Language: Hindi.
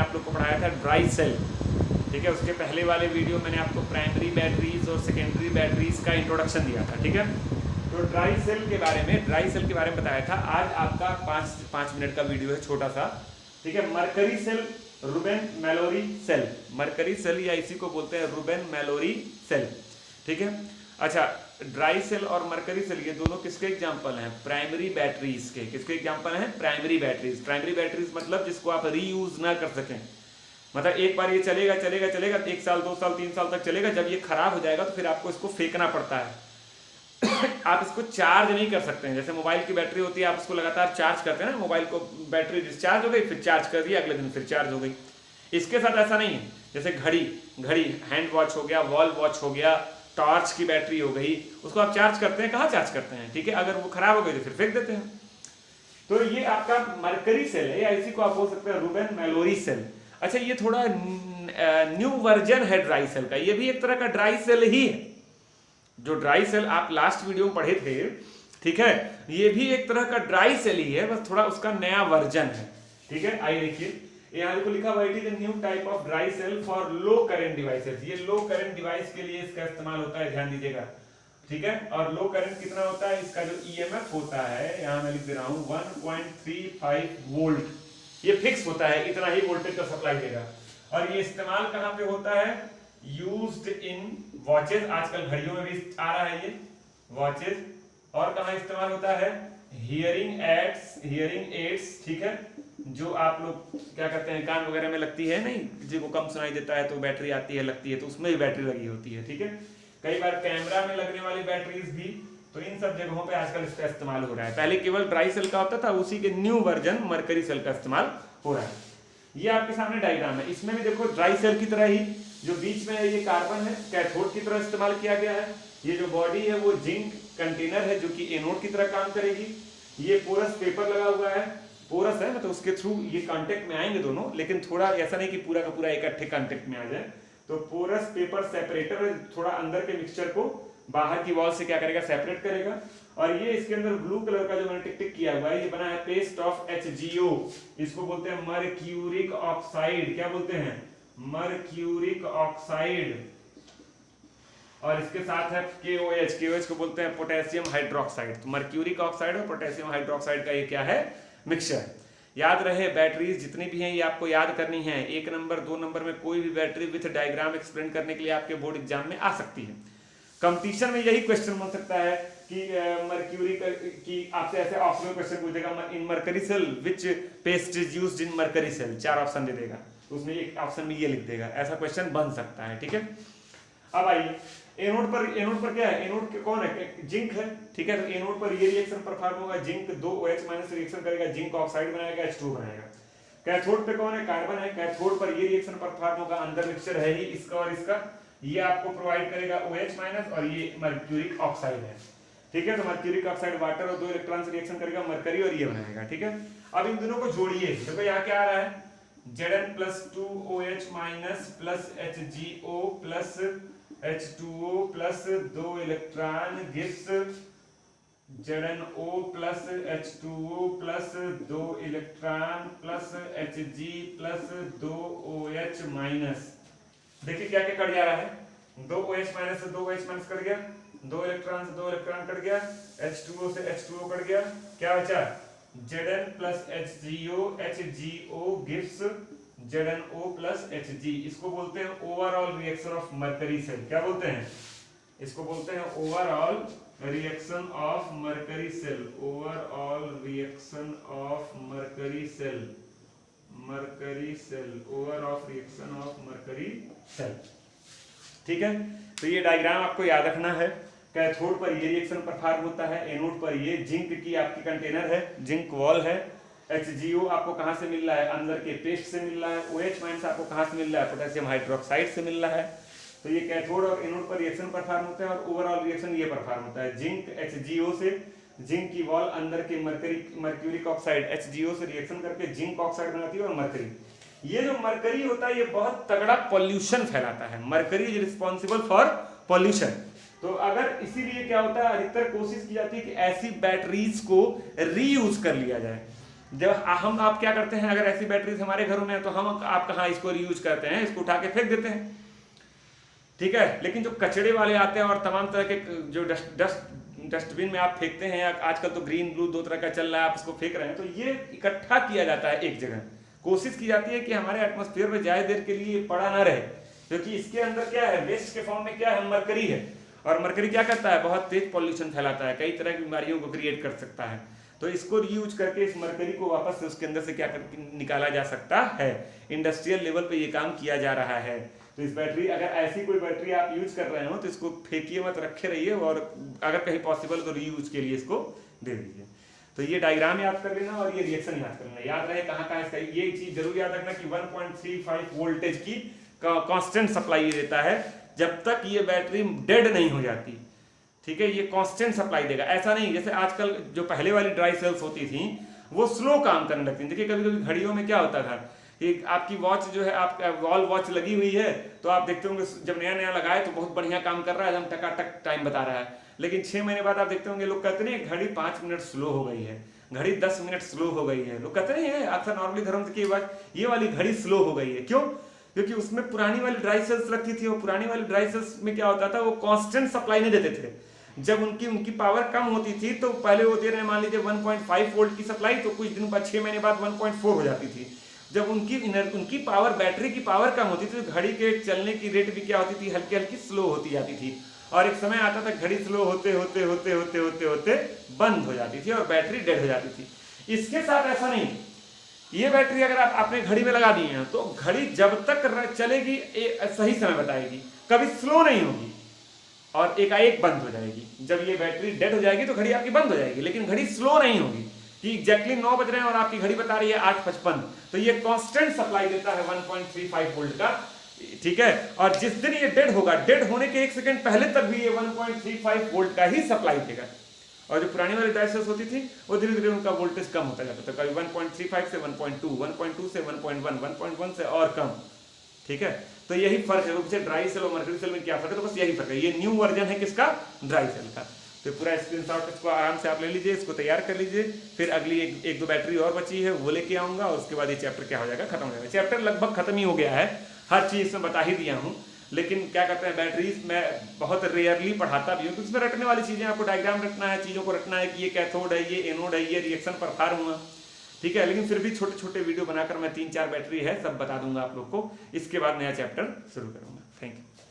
आप लोग को पढ़ाया था ड्राई सेल, ठीक है। उसके पहले वाले वीडियो मैंने आपको प्राइमरी बैटरीज और सेकेंडरी बैटरीज का इंट्रोडक्शन दिया था, ठीक है। तो ड्राई सेल के बारे में बताया था। आज आपका 5 मिनट का वीडियो है, छोटा सा, ठीक है। Mercury cell, Ruben Mallory cell, mercury cell या इसी को बोलते हैं रूबेन मैलोरी सेल, ठीक है। अच्छा, ड्राई सेल और मरकरी सेल ये दोनों किसके एग्जाम्पल हैं? प्राइमरी बैटरीज के। किसके एग्जाम्पल हैं? Primary batteries. प्राइमरी बैटरीज मतलब जिसको आप रीयूज ना कर सकें, मतलब एक बार ये चलेगा 1 साल 2 साल 3 साल तक चलेगा, जब ये खराब हो जाएगा तो फिर आपको इसको फेंकना पड़ता है। आप इसको चार्ज नहीं कर सकते हैं। जैसे मोबाइल की बैटरी होती है, आप उसको लगातार चार्ज करते हैं ना, मोबाइल को बैटरी डिस्चार्ज हो गई, फिर चार्ज कर दिया, अगले दिन फिर चार्ज हो गई। इसके साथ ऐसा नहीं है। जैसे घड़ी हैंड वॉच हो गया, वॉल वॉच हो गया, टॉर्च की बैटरी हो गई, उसको आप चार्ज करते हैं, कहाँ चार्ज करते हैं, ठीक है। अगर वो खराब हो गई तो फिर फेंक देते हैं। तो ये आपका मरकरी सेल है, या इसी को आप बोल सकते हैं रूबेन मैलोरी सेल। अच्छा, ये थोड़ा न्यू वर्जन है ड्राई सेल का। ये भी एक तरह का ड्राई सेल ही है। जो ड्राई सेल आप लास्ट वीडियो में पढ़े थे, ठीक है, ये भी एक तरह का ड्राई सेल ही है, बस थोड़ा उसका नया वर्जन है, ठीक है। आइए देखिए, यहाँ देखो लिखा हुआ है, it is a new type of dry cell for low current devices. ये लो करंट डिवाइस के लिए इसका इस्तेमाल होता है, ध्यान दीजिएगा, ठीक है। और लो करंट कितना होता है? इसका जो ईएमएफ होता है, यहाँ मैं लिख दे रहा हूँ 1.35 वोल्ट, ये फिक्स होता है, इतना ही वोल्टेज का सप्लाई देगा। और ये इस्तेमाल कहाँ पे होता है? यूज्ड इन वॉचेज, आजकल घड़ियों में भी आ रहा है ये वॉचेज। और कहाँ इस्तेमाल होता है? हियरिंग एड्स, ठीक है, जो आप लोग क्या करते हैं, कान वगैरह में लगती है, नहीं, किसी को कम सुनाई देता है तो बैटरी आती है, लगती है, तो उसमें भी बैटरी लगी होती है, ठीक है। कई बार कैमरा में लगने वाली बैटरीज भी, तो इन सब जगहों पे आजकल इसका इस्तेमाल हो रहा है। पहले केवल ड्राई सेल का होता था, उसी के न्यू वर्जन मरकरी सेल का इस्तेमाल हो रहा है। ये आपके सामने डायग्राम है। इसमें भी देखो ड्राई सेल की तरह ही जो बीच में है ये कार्बन है, कैथोड की तरह इस्तेमाल किया गया है। ये जो बॉडी है वो जिंक कंटेनर है, जो कि एनोड की तरह काम करेगी। ये पोरस पेपर लगा हुआ है, पोरस है मतलब उसके थ्रू ये कांटेक्ट में आएंगे दोनों, लेकिन थोड़ा ऐसा नहीं कि पूरा का पूरा इकट्ठे कांटेक्ट में आ जाए। तो पोरस पेपर सेपरेटर थोड़ा अंदर के मिक्सचर को बाहर की वॉल से क्या करेगा? सेपरेट करेगा। और ये इसके अंदर ब्लू कलर का जो मैंने टिक टिक किया हुआ है, ये बना है पेस्ट ऑफ HgO। इसको बोलते हैं मर्क्यूरिक ऑक्साइड। क्या बोलते हैं? Mercuric oxide. और इसके साथ है KOH को बोलते हैं पोटेशियम हाइड्रोक्साइड। तो मर्क्यूरिक ऑक्साइड और पोटेशियम हाइड्रोक्साइड का ये क्या है? मिक्सचर। याद रहे, बैटरीज जितनी भी हैं ये आपको याद करनी है। 1 नंबर 2 नंबर में कोई भी बैटरी विथ डायग्राम एक्सप्लेन करने के लिए आपके बोर्ड एग्जाम में आ सकती है। कंपटीशन में यही क्वेश्चन बन सकता है कि मर्क्यूरी की आपसे ऐसे ऑप्शनल क्वेश्चन पूछ देगा, in mercury cell which paste is used in mercury cell, 4 option दे देगा, तो उसमें एक ऑप्शन में ये लिख देगा। ऐसा क्वेश्चन बन सकता है, ठीक है। अब आइए, एनोड पर क्या है? एनोड के कौन है? जिंक है, ठीक है। तो एनोड पर ये रिएक्शन परफॉर्म होगा, जिंक 2 OH- रिएक्शन करेगा, जिंक ऑक्साइड बनाएगा, H2 बनाएगा। कैथोड पे कौन है? कार्बन है। कैथोड पर ये रिएक्शन परफॉर्म होगा, अंदर मिक्सचर है ही इसका और इसका, ये आपको प्रोवाइड करेगा OH- और ये मर्क्यूरिक ऑक्साइड है, ठीक है। तो मर्क्यूरिक ऑक्साइड वाटर और 2 इलेक्ट्रॉन से रिएक्शन करेगा, मरकरी, और ये बनाएगा, ठीक है। अब इन दोनों को जोड़िए, देखो यहाँ क्या आ रहा है? Zn+2OH- plus HgO plus H2O plus 2 electron gives ZnO plus H2O plus 2 electron plus Hg plus 2 OH-। देखिए क्या क्या कट जा रहा है? 2 OH- से 2 OH- कट गया, 2 इलेक्ट्रॉन से 2 इलेक्ट्रॉन कट गया, H2O से H2O कट गया, क्या बचा? Zn plus HgO gives ZnO plus Hg। इसको बोलते हैं overall reaction of mercury cell. क्या बोलते हैं? इसको बोलते हैं overall reaction of mercury cell. Overall reaction of mercury cell, mercury cell, overall reaction of mercury cell, ठीक है। तो ये डायग्राम आपको याद रखना है। कैथोड पर ये रिएक्शन परफॉर्म होता है, एनोड पर ये जिंक की आपकी कंटेनर है, जिंक वॉल है। HgO आपको कहाँ से मिल रहा है? अंदर के पेस्ट से मिल रहा है। OH- आपको कहाँ से मिल रहा है? पोटेशियम हाइड्रोक्साइड से मिल रहा है। तो ये कैथोड और एनोड पर रिएक्शन परफॉर्म होता है, और ओवरऑल रिएक्शन ये परफॉर्म होता है, जिंक HgO से, जिंक की वॉल अंदर के मर्क्यूरिक ऑक्साइड HgO से रिएक्शन करके जिंक ऑक्साइड बनाती है, और मरकरी। ये जो मरकरी होता है ये बहुत तगड़ा पॉल्यूशन फैलाता है। Mercury is responsible for pollution. तो अगर इसीलिए क्या होता है, अधिकतर कोशिश की जाती है कि ऐसी बैटरीज को रीयूज कर लिया जाए। जब हम आप क्या करते हैं, अगर ऐसी बैटरीज हमारे घरों में है तो हम आप कहाँ इसको रीयूज करते हैं, इसको उठा के फेंक देते हैं, ठीक है। लेकिन जो कचड़े वाले आते हैं और तमाम तरह के जो डस्टबिन में आप फेंकते हैं, आजकल तो ग्रीन ब्लू दो तरह का चल रहा है, आप इसको फेंक रहे हैं, तो ये इकट्ठा किया जाता है एक जगह। कोशिश की जाती है कि हमारे एटमॉस्फेयर में ज़्यादा देर के लिए पड़ा ना रहे, क्योंकि इसके अंदर क्या है, वेस्ट के फॉर्म में क्या है, मरकरी है, और मरकरी क्या करता है, बहुत तेज पॉल्यूशन फैलाता है, कई तरह की बीमारियों को क्रिएट कर सकता है। तो इसको रीयूज करके इस मरकरी को वापस से उसके अंदर से क्या निकाला जा सकता है। इंडस्ट्रियल लेवल पे ये काम किया जा रहा है। तो इस बैटरी, अगर ऐसी कोई बैटरी आप यूज कर रहे हो तो इसको फेंकिए मत, रखे रहिए, और अगर कहीं पॉसिबल तो रीयूज के लिए इसको दे दीजिए। तो ये डायग्राम याद कर लेना और ये रिएक्शन याद कर लेना, याद रहे कहाँ कहाँ इसका, ये चीज जरूर याद रखना कि 1.35 वोल्टेज की कांस्टेंट सप्लाई देता है जब तक ये बैटरी डेड नहीं हो जाती, ठीक है। ये कांस्टेंट सप्लाई देगा, ऐसा नहीं जैसे आजकल जो पहले वाली ड्राई सेल्स होती थी वो स्लो काम करने लगती थी। देखिए कभी कभी घड़ियों में क्या होता था कि आपकी वॉच जो है, आपका वॉल वॉच लगी हुई है, तो आप देखते होंगे जब नया नया लगाए तो बहुत बढ़िया काम कर रहा है, एकदम टकाटक टाइम बता रहा है, लेकिन 6 महीने बाद आप देखते होंगे लोग कहते नहीं घड़ी 5 मिनट स्लो हो गई है, घड़ी 10 मिनट स्लो हो गई है, लोग कहते नहीं है अक्सर नॉर्मली धर्म की बात, ये वाली घड़ी स्लो हो गई है। क्यों? क्योंकि उसमें पुरानी वाली ड्राई सेल्स लगती थी, और पुरानी वाली ड्राई सेल्स में क्या होता था, वो कांस्टेंट सप्लाई नहीं देते थे। जब उनकी पावर कम होती थी तो पहले वो दे रहे हैं मान लीजिए 1.5 वोल्ट की सप्लाई, तो कुछ दिन बाद 6 महीने बाद 1.4 हो जाती थी। जब उनकी पावर, बैटरी की पावर कम होती थी तो घड़ी के चलने की रेट भी क्या होती थी, हल्की हल्की स्लो होती जाती थी, और एक समय आता था घड़ी स्लो होते होते होते होते होते होते बंद हो जाती थी और बैटरी डेड हो जाती थी। इसके साथ ऐसा नहीं, ये बैटरी अगर आप अपने घड़ी में लगा दी है तो घड़ी जब तक चलेगी सही समय बताएगी, कभी स्लो नहीं होगी, और एकाएक बंद हो जाएगी। जब ये बैटरी डेड हो जाएगी तो घड़ी आपकी बंद हो जाएगी, लेकिन घड़ी स्लो नहीं होगी कि एग्जैक्टली 9 बज रहे हैं और आपकी घड़ी बता रही है 8:55। तो ये कांस्टेंट सप्लाई देता है 1.35 वोल्ट का, ठीक है। और जिस दिन ये डेड होगा, डेड होने के 1 सेकंड पहले तक भी ये 1.35 वोल्ट का ही सप्लाई देगा। और जो पुरानी वाली ड्राई सेल्स होती थी वो धीरे धीरे उनका वोल्टेज कम होता जाता था, कभी 1.35 से 1.2, 1.2 से 1.1, 1.1 से और कम, ठीक है। तो यही फर्क है, ड्राई सेल और मर्करी सेल में क्या फर्क है, तो बस यही फर्क है। ये न्यू वर्जन है किसका, ड्राई सेल का। तो पूरा स्क्रीनशॉट इसको आराम से आप ले लीजिए, इसको तैयार कर लीजिए, फिर अगली एक दो बैटरी और बची है वो लेके आऊंगा, और उसके बाद ये चैप्टर क्या हो जाएगा, खत्म हो जाएगा। चैप्टर लगभग खत्म ही हो गया है, हर चीज इसमें बता ही दिया हूँ, लेकिन क्या कहते हैं, बैटरीज मैं बहुत रेयरली पढ़ाता भी हूँ, क्योंकि इसमें रटने वाली चीजें, आपको डायग्राम रटना है, चीजों को रटना है कि ये कैथोड है, ये एनोड है, ये रिएक्शन परफॉर्म हुआ, ठीक है। लेकिन फिर भी छोटे छोटे वीडियो बनाकर मैं 3-4 बैटरी है सब बता दूंगा आप लोग को, इसके बाद नया चैप्टर शुरू करूंगा। Thank you.